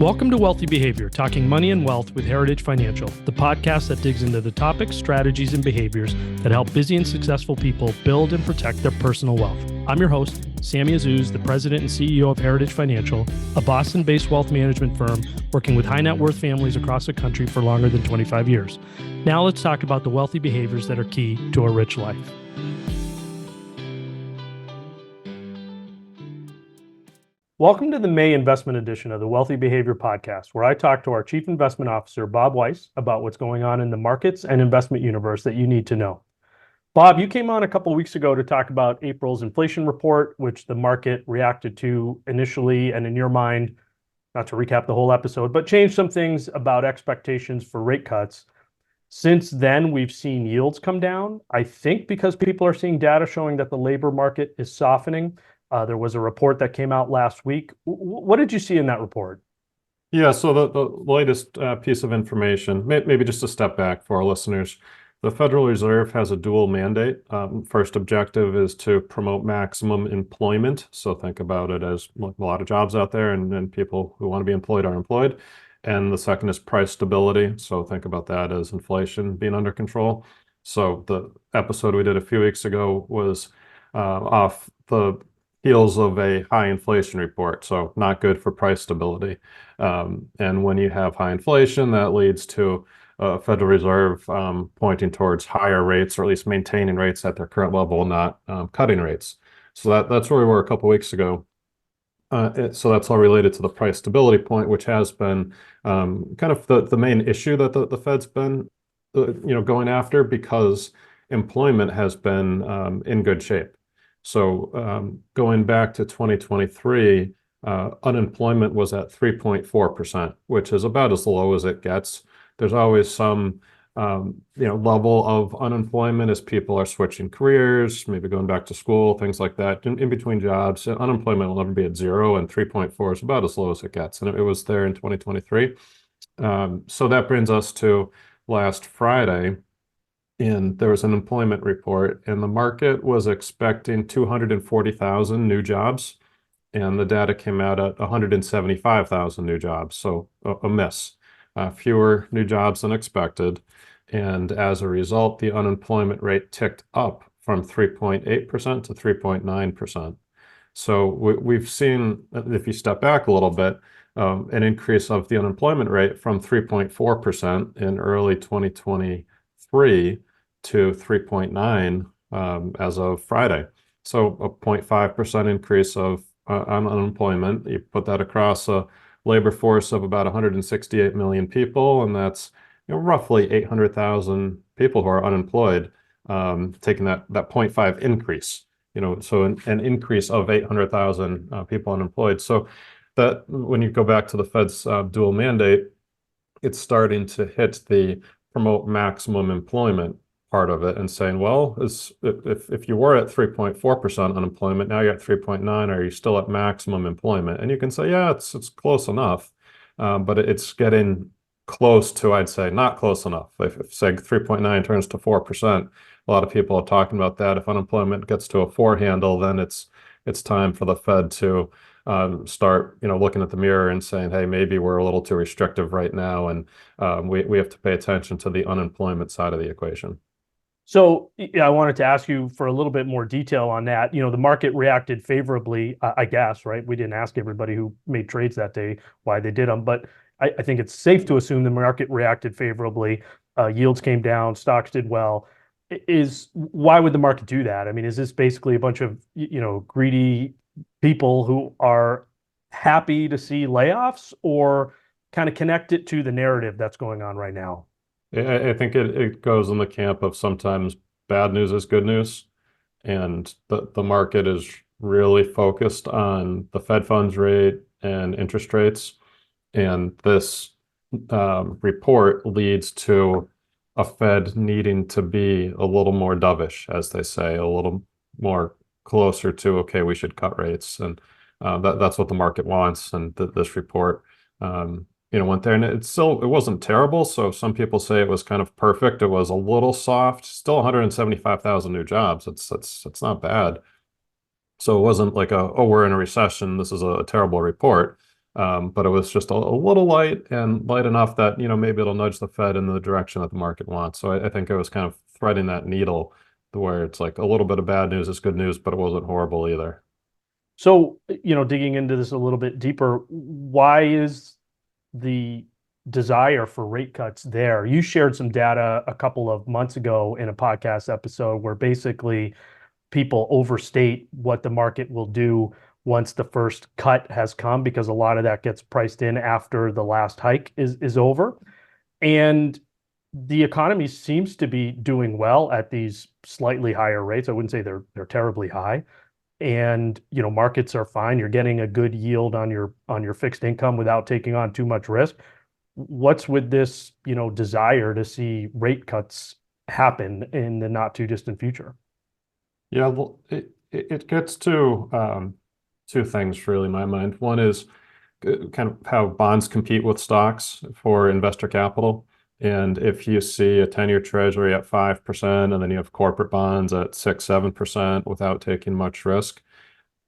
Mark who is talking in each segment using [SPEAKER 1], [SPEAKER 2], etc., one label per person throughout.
[SPEAKER 1] Welcome to Wealthy Behavior, talking money and wealth with Heritage Financial, the podcast that digs into the topics, strategies, and behaviors that help busy and successful people build and protect their personal wealth. I'm your host, Sammy Azzouz, the president and CEO of Heritage Financial, a Boston-based wealth management firm working with high net worth families across the country for longer than 25 years. Now let's talk about the wealthy behaviors that are key to a rich life. Welcome to the May investment edition of the Wealthy Behavior Podcast, where I talk to our Chief Investment Officer, Bob Weisse, about what's going on in the markets and investment universe that you need to know. Bob, you came on a couple of weeks ago to talk about April's inflation report, which the market reacted to initially, and in your mind, not to recap the whole episode, but changed some things about expectations for rate cuts. Since then, we've seen yields come down, I think because people are seeing data showing that the labor market is softening. There was a report that came out last week. What did you see in that report?
[SPEAKER 2] Yeah, so the latest piece of information, maybe just a step back for our listeners. The Federal Reserve has a dual mandate. First objective is to promote maximum employment. So think about it as a lot of jobs out there and people who want to be employed are employed. And the second is price stability. So think about that as inflation being under control. So the episode we did a few weeks ago was off the heels of a high inflation report, so not good for price stability. And when you have high inflation, that leads to Federal Reserve pointing towards higher rates, or at least maintaining rates at their current level, not cutting rates. So that's where we were a couple of weeks ago. So that's all related to the price stability point, which has been kind of the main issue that the Fed's been going after, because employment has been in good shape. So going back to 2023, unemployment was at 3.4%, which is about as low as it gets. There's always some level of unemployment as people are switching careers, maybe going back to school, things like that. In between jobs, unemployment will never be at zero, and 3.4 is about as low as it gets. And it was there in 2023. So that brings us to last Friday. And there was an employment report, and the market was expecting 240,000 new jobs, and the data came out at 175,000 new jobs. So a miss, fewer new jobs than expected. And as a result, the unemployment rate ticked up from 3.8% to 3.9%. So we've seen, if you step back a little bit, an increase of the unemployment rate from 3.4% in early 2023 to 3.9 as of Friday. So a 0.5% increase on unemployment. You put that across a labor force of about 168 million people, and that's roughly 800,000 people who are unemployed, taking that 0.5 increase. So an increase of 800,000 people unemployed. So that when you go back to the Fed's dual mandate, it's starting to hit the promote maximum employment part of it, and saying, well, if you were at 3.4% unemployment, now you're at 3.9, are you still at maximum employment? And you can say, yeah, it's close enough, but it's getting close to, I'd say, not close enough. If say 3.9 turns to 4%, a lot of people are talking about that. If unemployment gets to a 4 handle, then it's time for the Fed to start looking at the mirror and saying, hey, maybe we're a little too restrictive right now, and we have to pay attention to the unemployment side of the equation.
[SPEAKER 1] So I wanted to ask you for a little bit more detail on that. The market reacted favorably, I guess, right? We didn't ask everybody who made trades that day why they did them, but I think it's safe to assume the market reacted favorably. Yields came down, stocks did well. Why would the market do that? I mean, is this basically a bunch of greedy people who are happy to see layoffs, or kind of connect it to the narrative that's going on right now?
[SPEAKER 2] I think it goes in the camp of sometimes bad news is good news, and the market is really focused on the Fed funds rate and interest rates, and this report leads to a Fed needing to be a little more dovish, as they say, a little more closer to, okay, we should cut rates, and that's what the market wants. And this report went there, and it wasn't terrible. So some people say it was kind of perfect. It was a little soft, still 175,000 new jobs. It's not bad. So it wasn't like oh, we're in a recession, this is a terrible report. But it was just a little light and light enough that, maybe it'll nudge the Fed in the direction that the market wants. So I think it was kind of threading that needle to where it's like a little bit of bad news is good news, but it wasn't horrible either.
[SPEAKER 1] So, digging into this a little bit deeper, why is the desire for rate cuts there? You shared some data a couple of months ago in a podcast episode where basically people overstate what the market will do once the first cut has come, because a lot of that gets priced in after the last hike is over. And the economy seems to be doing well at these slightly higher rates. I wouldn't say they're terribly high. And markets are fine. You're getting a good yield on your fixed income without taking on too much risk. What's with this, desire to see rate cuts happen in the not too distant future?
[SPEAKER 2] Yeah, well, it gets to two things really in my mind. One is kind of how bonds compete with stocks for investor capital. And if you see a 10-year treasury at 5%, and then you have corporate bonds at 6, 7% without taking much risk,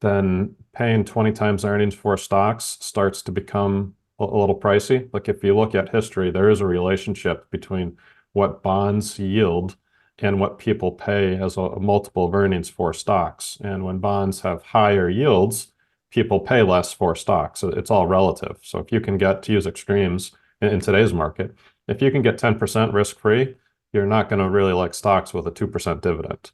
[SPEAKER 2] then paying 20 times earnings for stocks starts to become a little pricey. Like if you look at history, there is a relationship between what bonds yield and what people pay as a multiple of earnings for stocks. And when bonds have higher yields, people pay less for stocks. So it's all relative. So if you can get, to use extremes in today's market, if you can get 10% risk-free, you're not going to really like stocks with a 2% dividend.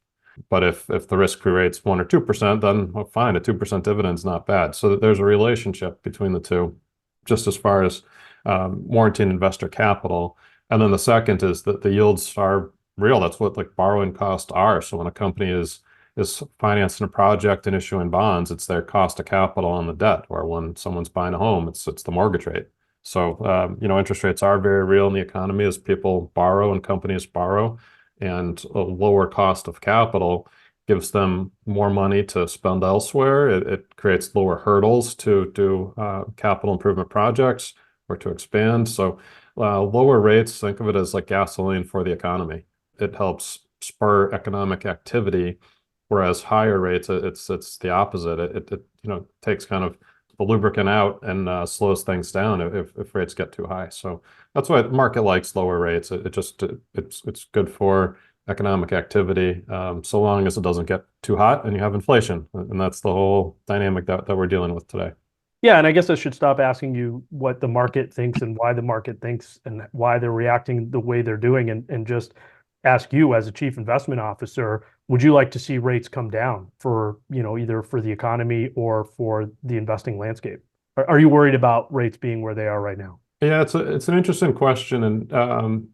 [SPEAKER 2] But if the risk-free rate's 1 or 2%, then well, fine, a 2% dividend is not bad. So there's a relationship between the two, just as far as warranting investor capital. And then the second is that the yields are real. That's what like borrowing costs are. So when a company is financing a project and issuing bonds, it's their cost of capital on the debt. Where when someone's buying a home, it's the mortgage rate. So interest rates are very real in the economy as people borrow and companies borrow, and a lower cost of capital gives them more money to spend elsewhere. It creates lower hurdles to do capital improvement projects or to expand. So lower rates, think of it as like gasoline for the economy. It helps spur economic activity, whereas higher rates, it's the opposite. It takes kind of the lubricant out and slows things down if rates get too high. So that's why the market likes lower rates. It's good for economic activity, so long as it doesn't get too hot and you have inflation. And that's the whole dynamic that we're dealing with today.
[SPEAKER 1] Yeah, and I guess I should stop asking you what the market thinks and why the market thinks and why they're reacting the way they're doing, and just ask you as a chief investment officer, would you like to see rates come down for, either for the economy or for the investing landscape? Are you worried about rates being where they are right now?
[SPEAKER 2] Yeah, it's an interesting question. And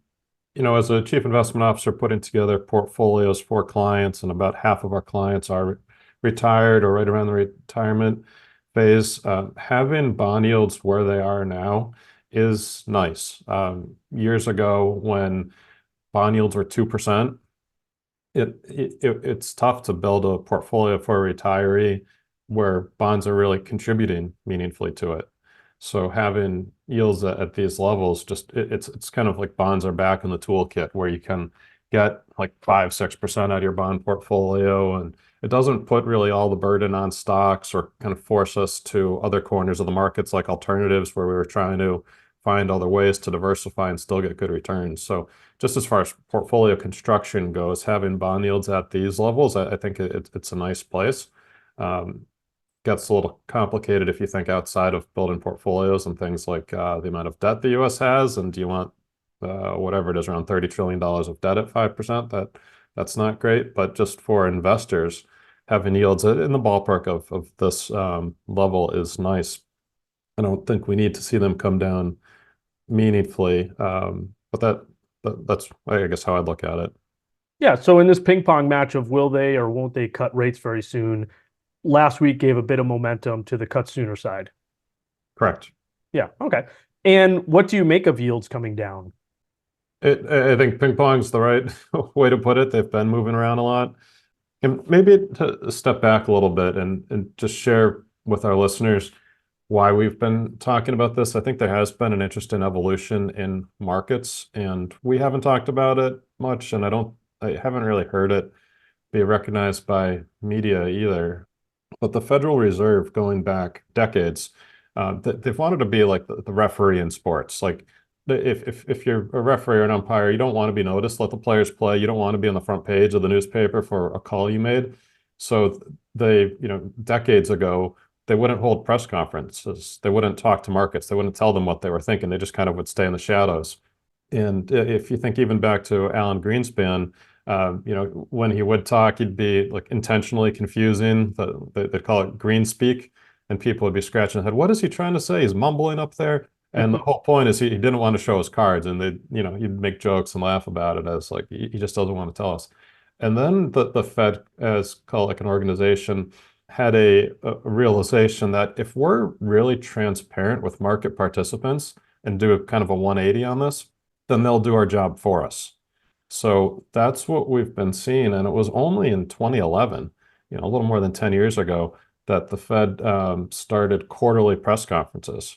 [SPEAKER 2] as a chief investment officer putting together portfolios for clients, and about half of our clients are retired or right around the retirement phase, having bond yields where they are now is nice. Years ago, when bond yields were 2%, it's tough to build a portfolio for a retiree where bonds are really contributing meaningfully to it. So having yields at these levels, it's kind of like bonds are back in the toolkit, where you can get like 5, 6% out of your bond portfolio, and it doesn't put really all the burden on stocks or kind of force us to other corners of the markets like alternatives, where we were trying to find other ways to diversify and still get good returns. So just as far as portfolio construction goes, having bond yields at these levels, I think it's a nice place. Gets a little complicated if you think outside of building portfolios and things like the amount of debt the U.S. has, and do you want whatever it is, around $30 trillion of debt at 5%? That's not great. But just for investors, having yields in the ballpark of this level is nice. I don't think we need to see them come down meaningfully, but that's, I guess, how I'd look at it.
[SPEAKER 1] Yeah, so in this ping pong match of will they or won't they cut rates very soon, last week gave a bit of momentum to the cut sooner side.
[SPEAKER 2] Correct.
[SPEAKER 1] Yeah, okay. And what do you make of yields coming down?
[SPEAKER 2] I think ping pong's the right way to put it. They've been moving around a lot. And maybe to step back a little bit and just share with our listeners why we've been talking about this. I think there has been an interesting evolution in markets, and we haven't talked about it much, and I haven't really heard it be recognized by media either. But the Federal Reserve, going back decades, They've wanted to be like the referee in sports. Like if you're a referee or an umpire, you don't want to be noticed. Let the players play. You don't want to be on the front page of the newspaper for a call you made. So they, decades ago, they wouldn't hold press conferences. They wouldn't talk to markets. They wouldn't tell them what they were thinking. They just kind of would stay in the shadows. And if you think even back to Alan Greenspan, when he would talk, he'd be like intentionally confusing. They'd call it green speak, and people would be scratching their head. What is he trying to say? He's mumbling up there. And the whole point is he didn't want to show his cards, and he'd make jokes and laugh about it as like he just doesn't want to tell us. And then the Fed, as called like an organization, had a realization that if we're really transparent with market participants and do a kind of a 180 on this, then they'll do our job for us. So that's what we've been seeing. And it was only in 2011, a little more than 10 years ago, that the Fed started quarterly press conferences.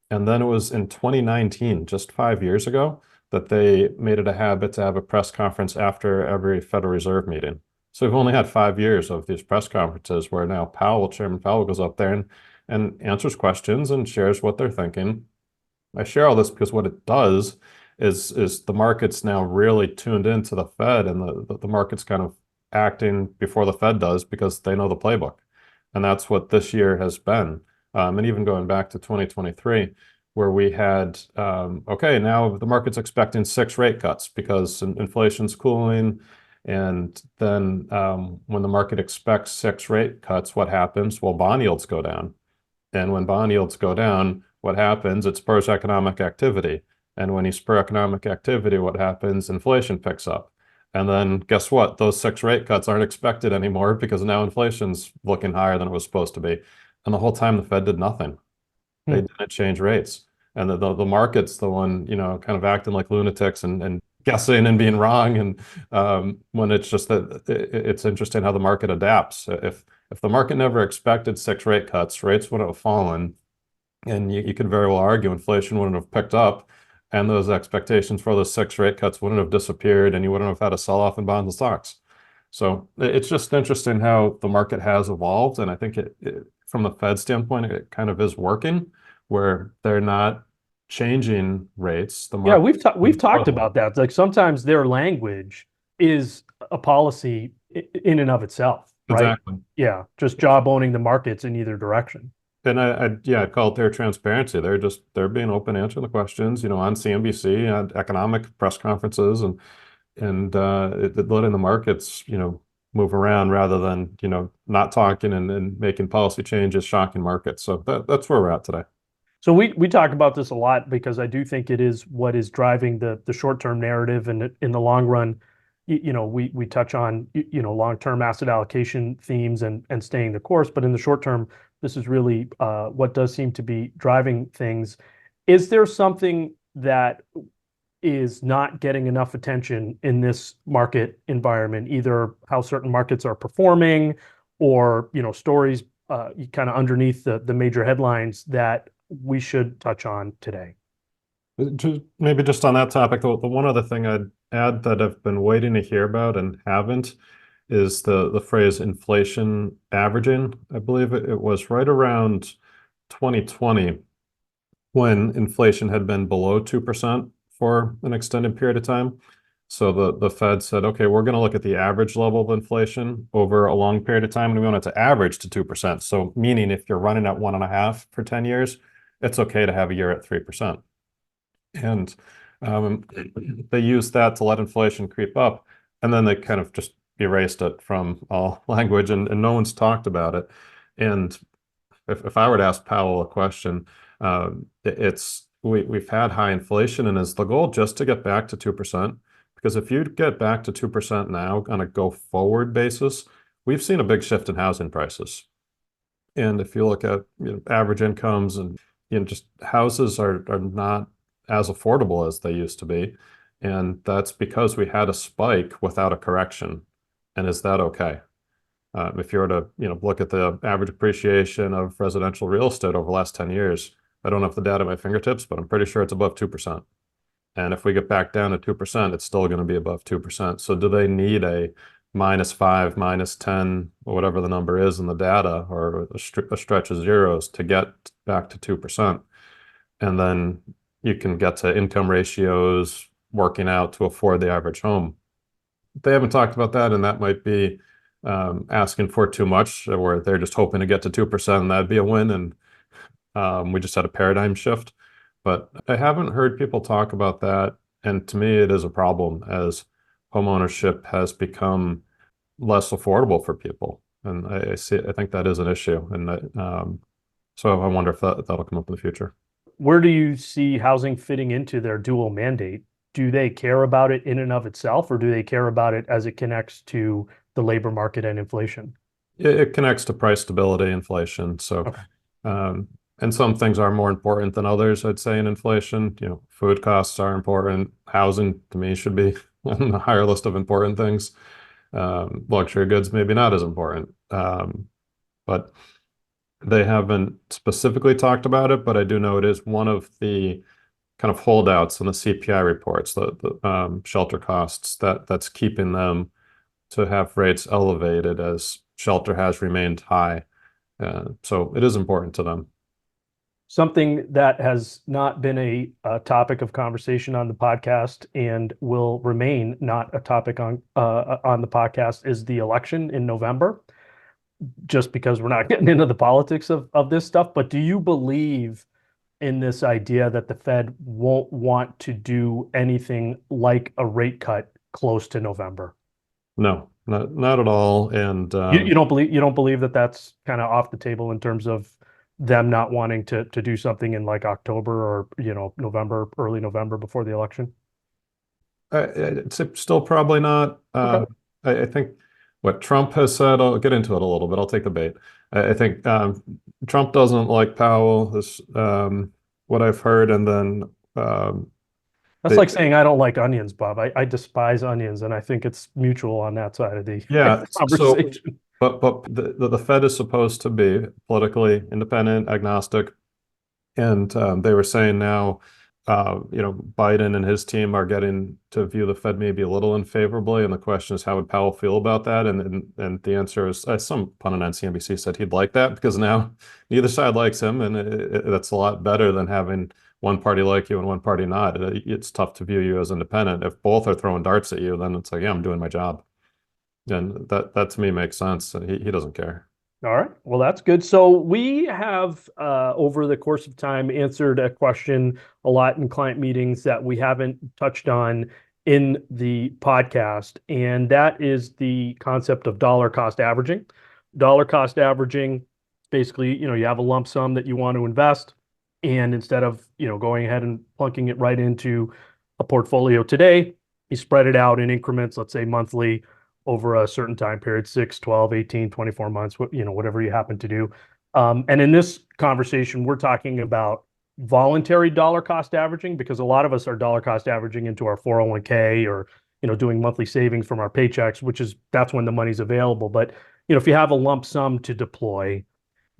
[SPEAKER 2] And then it was in 2019, just 5 years ago, that they made it a habit to have a press conference after every Federal Reserve meeting. So we've only had 5 years of these press conferences where now Chairman Powell goes up there and answers questions and shares what they're thinking. I share all this because what it does is the market's now really tuned into the Fed, and the market's kind of acting before the Fed does because they know the playbook. And that's what this year has been. And even going back to 2023, where we had, okay, now the market's expecting 6 rate cuts because inflation's cooling. And then when the market expects 6 rate cuts, what happens? Well, bond yields go down. And when bond yields go down, what happens? It spurs economic activity. And when you spur economic activity, what happens? Inflation picks up. And then guess what? Those 6 rate cuts aren't expected anymore because now inflation's looking higher than it was supposed to be. And the whole time the Fed did nothing. They didn't change rates. And the market's the one, kind of acting like lunatics and guessing and being wrong. And when it's just that it's interesting how the market adapts. If the market never expected 6 rate cuts, rates wouldn't have fallen. And you could very well argue inflation wouldn't have picked up, and those expectations for those 6 rate cuts wouldn't have disappeared, and you wouldn't have had a sell-off in bonds and stocks. So it's just interesting how the market has evolved, and I think from the Fed standpoint, it kind of is working, where they're not changing rates. The
[SPEAKER 1] Yeah,
[SPEAKER 2] market
[SPEAKER 1] we've talked about that. Like sometimes their language is a policy in and of itself, right?
[SPEAKER 2] exactly.
[SPEAKER 1] Yeah, just job owning the markets in either direction.
[SPEAKER 2] And I'd call it their transparency. They're being open, answering the questions, on CNBC, and economic press conferences, and letting the markets, move around rather than, not talking and making policy changes, shocking markets. So that's where we're at today.
[SPEAKER 1] So we talk about this a lot because I do think it is what is driving the short-term narrative, and in the long run, we touch on long-term asset allocation themes and staying the course, but in the short term, this is really what does seem to be driving things. Is there something that is not getting enough attention in this market environment, either how certain markets are performing or stories kind of underneath the major headlines that we should touch on today?
[SPEAKER 2] Maybe just on that topic, the one other thing I'd add that I've been waiting to hear about and haven't is the phrase inflation averaging. I believe it was right around 2020 when inflation had been below 2% for an extended period of time. So the Fed said, okay, we're going to look at the average level of inflation over a long period of time, and we want it to average to 2%. So meaning if you're running at 1.5 for 10 years, it's okay to have a year at 3%. And they used that to let inflation creep up, and then they kind of just erased it from all language, and no one's talked about it. And if I were to ask Powell a question, we've had high inflation, and is the goal just to get back to 2%? Because if you get back to 2% now on a go-forward basis, we've seen a big shift in housing prices. And if you look at average incomes, and just houses are not as affordable as they used to be. And that's because we had a spike without a correction. And is that okay? If you were to look at the average appreciation of residential real estate over the last 10 years, I don't have the data at my fingertips, but I'm pretty sure it's above 2%. And if we get back down to 2%, it's still going to be above 2%. So do they need a -5, -10, or whatever the number is in the data, or a stretch of zeros to get back to 2%. And then you can get to income ratios working out to afford the average home. They haven't talked about that, and that might be asking for too much, where they're just hoping to get to 2%, and that'd be a win. And we just had a paradigm shift. But I haven't heard people talk about that. And to me, it is a problem as homeownership has become less affordable for people. And I think that is an issue. And so I wonder if that'll come up in the future.
[SPEAKER 1] Where do you see housing fitting into their dual mandate? Do they care about it in and of itself, or do they care about it as it connects to the labor market and inflation?
[SPEAKER 2] It connects to price stability, inflation. So,
[SPEAKER 1] Okay.
[SPEAKER 2] um, and some things are more important than others, I'd say, in inflation. Food costs are important. Housing, to me, should be on the higher list of important things. Luxury goods, maybe not as important. But they haven't specifically talked about it, but I do know it is one of the kind of holdouts in the CPI reports, the shelter costs, that's keeping them to have rates elevated as shelter has remained high. So it is important to them.
[SPEAKER 1] Something that has not been a topic of conversation on the podcast and will remain not a topic on the podcast is the election in November, just because we're not getting into the politics of this stuff. But do you believe in this idea that the Fed won't want to do anything like a rate cut close to November?
[SPEAKER 2] No, not at all. And
[SPEAKER 1] You don't believe that that's kind of off the table in terms of them not wanting to do something in like October or November, early November before the election?
[SPEAKER 2] it's still probably not.
[SPEAKER 1] Okay.
[SPEAKER 2] I think what Trump has said, I'll get into it a little bit. I'll take the bait. I think Trump doesn't like Powell, this what I've heard, and then
[SPEAKER 1] That's
[SPEAKER 2] they,
[SPEAKER 1] like saying I don't like onions, Bob. I despise onions, and I think it's mutual on that side of the
[SPEAKER 2] yeah. So,
[SPEAKER 1] conversation.
[SPEAKER 2] but the Fed is supposed to be politically independent, agnostic, and they were saying now, Biden and his team are getting to view the Fed maybe a little unfavorably. And the question is, how would Powell feel about that? And the answer is, some pundit on CNBC said he'd like that because now neither side likes him, and that's a lot better than having one party like you and one party not. It's tough to view you as independent. If both are throwing darts at you, then it's like, yeah, I'm doing my job. And that to me makes sense. He doesn't care.
[SPEAKER 1] All right. Well, that's good. So we have, over the course of time, answered a question a lot in client meetings that we haven't touched on in the podcast, and that is the concept of dollar cost averaging. Dollar cost averaging, basically, you have a lump sum that you want to invest, and instead of, going ahead and plunking it right into a portfolio today, you spread it out in increments, let's say monthly over a certain time period, 6, 12, 18, 24 months, whatever you happen to do. And in this conversation, we're talking about voluntary dollar cost averaging, because a lot of us are dollar cost averaging into our 401k, or, doing monthly savings from our paychecks, that's when the money's available. But, if you have a lump sum to deploy,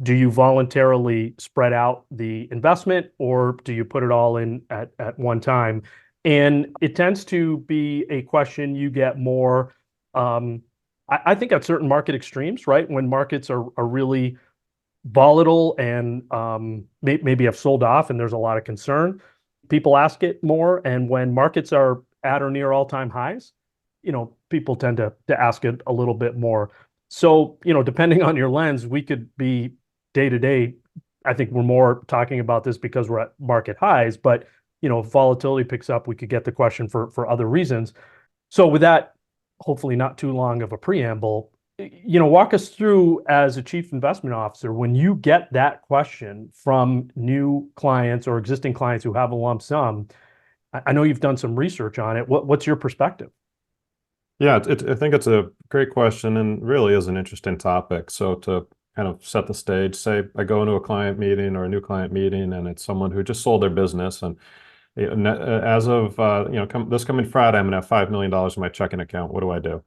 [SPEAKER 1] do you voluntarily spread out the investment, or do you put it all in at one time? And it tends to be a question you get more, um, I think, at certain market extremes, right? When markets are really volatile and maybe have sold off and there's a lot of concern, people ask it more. And when markets are at or near all-time highs, people tend to ask it a little bit more. So, depending on your lens, we could be day to day. I think we're more talking about this because we're at market highs, but if volatility picks up, we could get the question for other reasons. So with that, hopefully not too long of a preamble, walk us through, as a chief investment officer, when you get that question from new clients or existing clients who have a lump sum. I know you've done some research on it. What's your perspective?
[SPEAKER 2] Yeah, I think it's a great question and really is an interesting topic. So to kind of set the stage, say I go into a client meeting or a new client meeting, and it's someone who just sold their business, and as of this coming Friday, I'm going to have $5 million in my checking account. What do I do?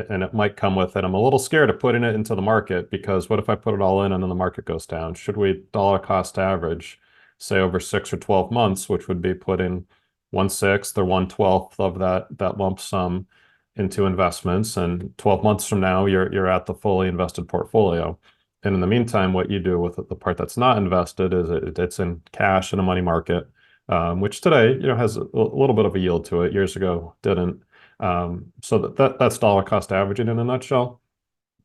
[SPEAKER 2] And it might come with it. I'm a little scared of putting it into the market, because what if I put it all in and then the market goes down? Should we dollar cost average, say over 6 or 12 months, which would be putting 1/6 or 1/12 of that lump sum into investments, and 12 months from now, you're at the fully invested portfolio. And in the meantime, what you do with the part that's not invested is it's in cash in a money market, which today, has a little bit of a yield to it. Years ago, didn't. So that's dollar cost averaging in a nutshell.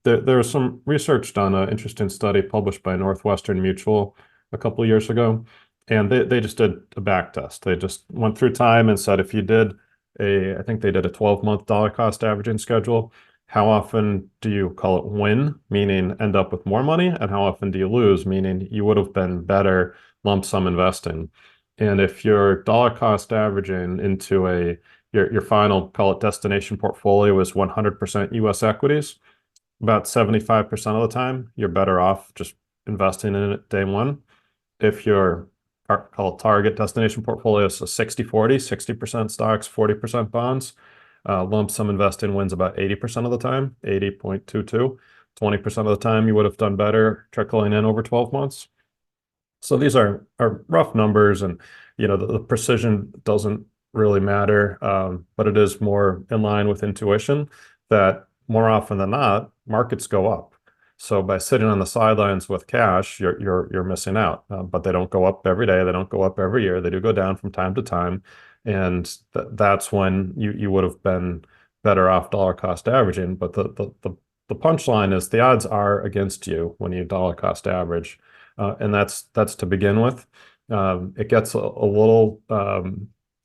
[SPEAKER 2] There was some research done, an interesting study published by Northwestern Mutual a couple of years ago, and they just did a back test. They just went through time and said if you did I think they did a 12-month dollar cost averaging schedule, how often do you call it win, meaning end up with more money, and how often do you lose, meaning you would have been better lump sum investing. And if your dollar cost averaging into your final, call it destination portfolio, is 100% US equities, about 75% of the time, you're better off just investing in it day one. If your call it target destination portfolio is a 60-40, 60% stocks, 40% bonds, lump sum investing wins about 80% of the time, 80.22. 20% of the time, you would have done better trickling in over 12 months. So these are rough numbers, and the precision doesn't really matter, but it is more in line with intuition that more often than not, markets go up. So by sitting on the sidelines with cash, you're missing out. But they don't go up every day. They don't go up every year. They do go down from time to time, and that's when you would have been better off dollar cost averaging. But the punchline is the odds are against you when you dollar cost average, and that's to begin with. It gets a little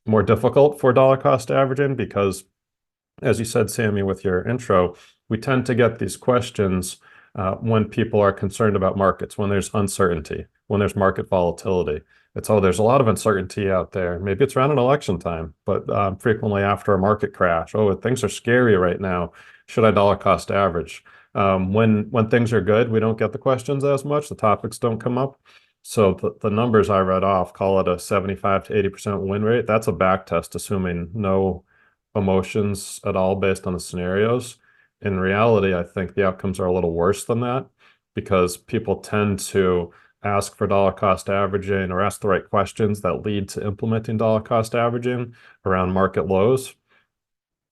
[SPEAKER 2] more difficult for dollar cost averaging because, as you said, Sammy, with your intro, we tend to get these questions when people are concerned about markets, when there's uncertainty, when there's market volatility. It's, oh, there's a lot of uncertainty out there. Maybe it's around an election time, but frequently after a market crash. Oh, things are scary right now. Should I dollar cost average? When things are good, we don't get the questions as much. The topics don't come up. So the numbers I read off, call it a 75 to 80% win rate. That's a back test, assuming no emotions at all based on the scenarios. In reality, I think the outcomes are a little worse than that because people tend to ask for dollar cost averaging or ask the right questions that lead to implementing dollar cost averaging around market lows.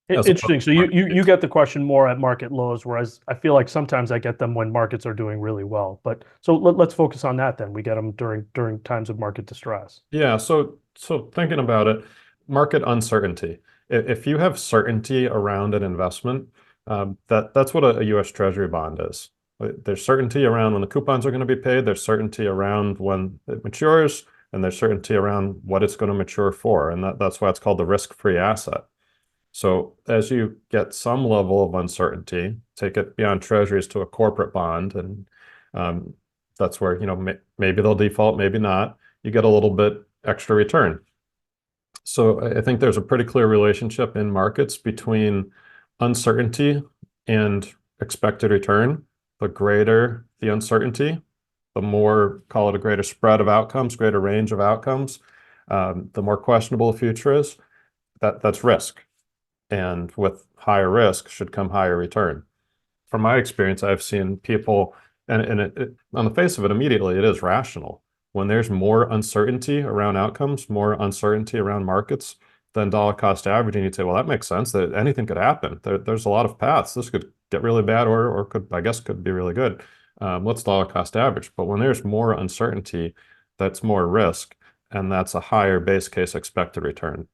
[SPEAKER 1] Interesting. So you get the question more at market lows, whereas I feel like sometimes I get them when markets are doing really well. But so let's focus on that then. We get them during times of market distress.
[SPEAKER 2] Yeah. So thinking about it, market uncertainty. If you have certainty around an investment, that's what a U.S. Treasury bond is. There's certainty around when the coupons are going to be paid. There's certainty around when it matures, and there's certainty around what it's going to mature for. And that's why it's called the risk-free asset. So as you get some level of uncertainty, take it beyond treasuries to a corporate bond, and that's where, maybe they'll default, maybe not. You get a little bit extra return. So I think there's a pretty clear relationship in markets between uncertainty and expected return. The greater the uncertainty, the more, call it a greater spread of outcomes, greater range of outcomes, the more questionable the future is. That's risk. And with higher risk should come higher return. From my experience, I've seen people, and it, on the face of it, immediately it is rational. When there's more uncertainty around outcomes, more uncertainty around markets, than dollar cost averaging, you'd say, well, that makes sense, that anything could happen. There's a lot of paths. This could get really bad or could be really good. Let's dollar cost average. But when there's more uncertainty, that's more risk, and that's a higher base case expected return.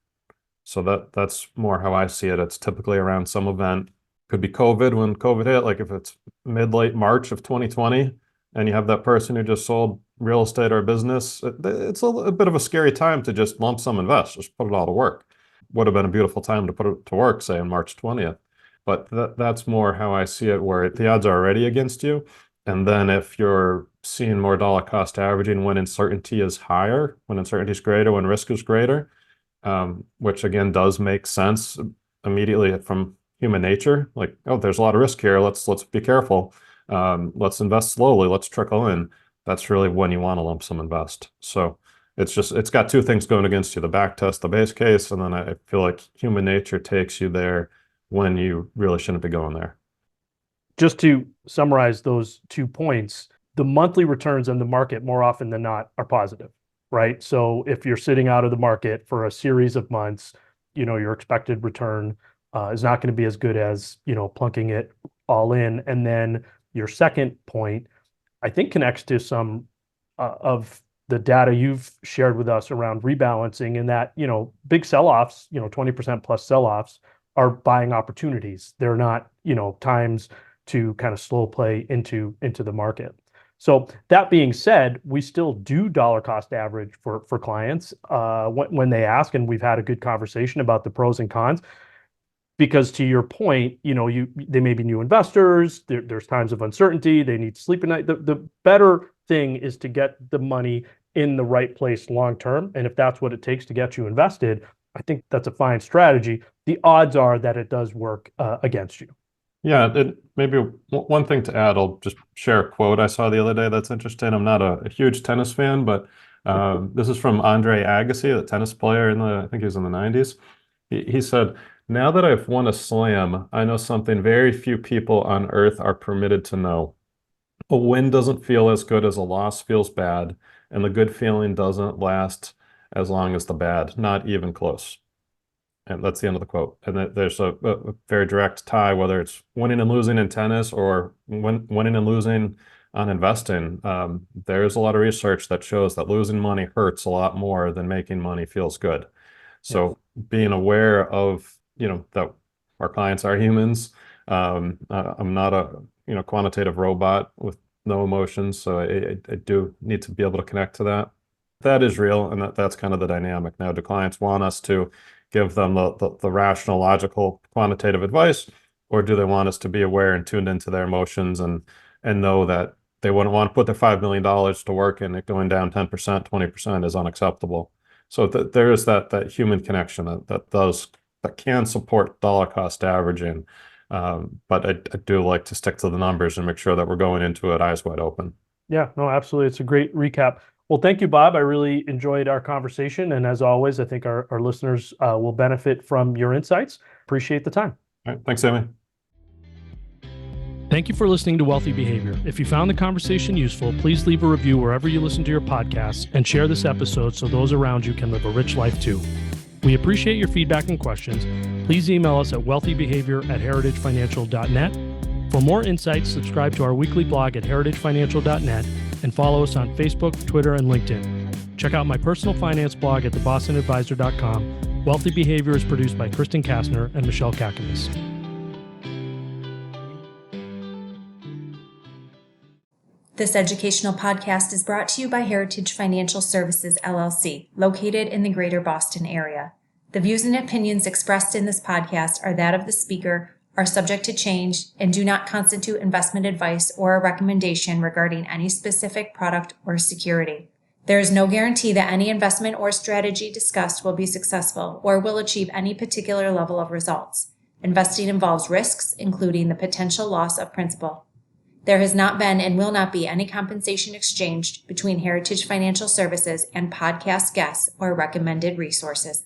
[SPEAKER 2] So that's more how I see it. It's typically around some event. Could be COVID, when COVID hit, like if it's late March of 2020, and you have that person who just sold real estate or business, it's a bit of a scary time to just lump sum invest, just put it all to work. Would have been a beautiful time to put it to work, say on March 20th. But that's more how I see it, where the odds are already against you. And then if you're seeing more dollar cost averaging when uncertainty is higher, when uncertainty is greater, when risk is greater, which again does make sense immediately from human nature. Like, oh, there's a lot of risk here. Let's be careful. Let's invest slowly. Let's trickle in. That's really when you want to lump sum invest. So it's got two things going against you: the back test, the base case, and then I feel like human nature takes you there when you really shouldn't be going there.
[SPEAKER 1] Just to summarize those 2 points, the monthly returns in the market more often than not are positive, right? So if you're sitting out of the market for a series of months, your expected return is not going to be as good as, plunking it all in. And then your second point, I think, connects to some of the data you've shared with us around rebalancing, and that, big sell-offs, 20% plus sell-offs are buying opportunities. They're not, times to kind of slow play into the market. So that being said, we still do dollar cost average for clients when they ask, and we've had a good conversation about the pros and cons. Because to your point, they may be new investors. There's times of uncertainty. They need to sleep at night. The better thing is to get the money in the right place long term, and if that's what it takes to get you invested, I think that's a fine strategy. The odds are that it does work against you.
[SPEAKER 2] Yeah, maybe one thing to add, I'll just share a quote I saw the other day that's interesting. I'm not a huge tennis fan, but this is from Andre Agassi, the tennis player I think he was in the 90s. He said, "Now that I've won a slam, I know something very few people on earth are permitted to know. A win doesn't feel as good as a loss feels bad, and the good feeling doesn't last as long as the bad, not even close." And that's the end of the quote. And there's a very direct tie, whether it's winning and losing in tennis or winning and losing on investing. There's a lot of research that shows that losing money hurts a lot more than making money feels good. So being aware of, that our clients are humans. I'm not a, quantitative robot with no emotions. So I do need to be able to connect to that. That is real. And that's kind of the dynamic. Now, do clients want us to give them the rational, logical, quantitative advice, or do they want us to be aware and tuned into their emotions and know that they wouldn't want to put their $5 million to work and it going down 10%, 20% is unacceptable. So there is that human connection that can support dollar cost averaging. But I do like to stick to the numbers and make sure that we're going into it eyes wide open.
[SPEAKER 1] Yeah, no, absolutely. It's a great recap. Well, thank you, Bob. I really enjoyed our conversation. And as always, I think our listeners will benefit from your insights. Appreciate the time.
[SPEAKER 2] All right. Thanks, Sammy.
[SPEAKER 1] Thank you for listening to Wealthy Behavior. If you found the conversation useful, please leave a review wherever you listen to your podcasts and share this episode so those around you can live a rich life too. We appreciate your feedback and questions. Please email us at wealthybehavior@heritagefinancial.net. For more insights, subscribe to our weekly blog at heritagefinancial.net and follow us on Facebook, Twitter, and LinkedIn. Check out my personal finance blog at thebostonadvisor.com. Wealthy Behavior is produced by Kristen Kastner and Michelle Kakanis.
[SPEAKER 3] This educational podcast is brought to you by Heritage Financial Services, LLC, located in the greater Boston area. The views and opinions expressed in this podcast are that of the speaker, are subject to change, and do not constitute investment advice or a recommendation regarding any specific product or security. There is no guarantee that any investment or strategy discussed will be successful or will achieve any particular level of results. Investing involves risks, including the potential loss of principal. There has not been and will not be any compensation exchanged between Heritage Financial Services and podcast guests or recommended resources.